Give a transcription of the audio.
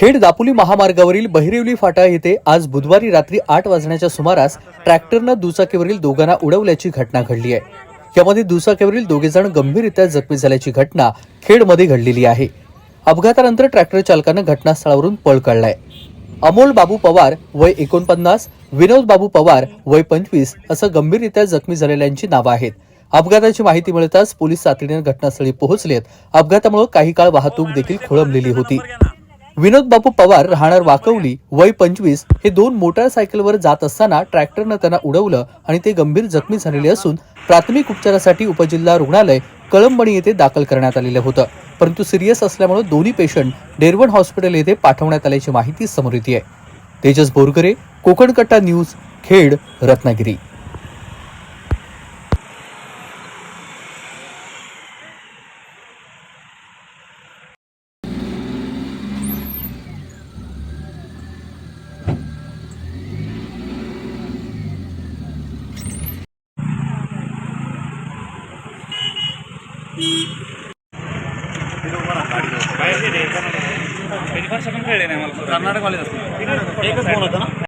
खेड दापोली महामार्गावरील बहिरेवली फाटा येथे आज बुधवारी रात्री 8 वाजण्याच्या सुमारास ट्रॅक्टरनं दुचाकीवरील दोघांना उडवल्याची घटना घडली आहे। यामध्ये दुचाकीवरील दोघे जण गंभीररीत्या जखमी झाल्याची घटना खेडमध्ये घडलेली आहे। अपघातानंतर ट्रॅक्टर चालकानं घटनास्थळावरून पळ काढलाय। अमोल बाबू पवार वय 49, विनोद बाबू पवार वय 25 असं गंभीररीत्या जखमी झालेल्यांची नावं आहेत। अपघाताची माहिती मिळताच पोलीस तातडीने घटनास्थळी पोहोचलेत। अपघातामुळे काही काळ वाहतूक देखील खोळंबलेली होती। विनोद बापू पवार राहणार वाकवली वय 25 हे दोन मोटारसायकलवर जात असताना ट्रॅक्टरनं त्यांना उडवलं आणि ते गंभीर जखमी झालेले असून प्राथमिक उपचारासाठी उपजिल्हा रुग्णालय कळंबणी येथे दाखल करण्यात आलेलं होतं। परंतु सिरियस असल्यामुळे दोन्ही पेशंट डेरवण हॉस्पिटल येथे पाठवण्यात आल्याची माहिती समोर येते आहे। तेजस बोरकरे, कोकण कट्टा न्यूज, खेड, रत्नागिरी। कर्नाटक वाले एकच फोन होता ना।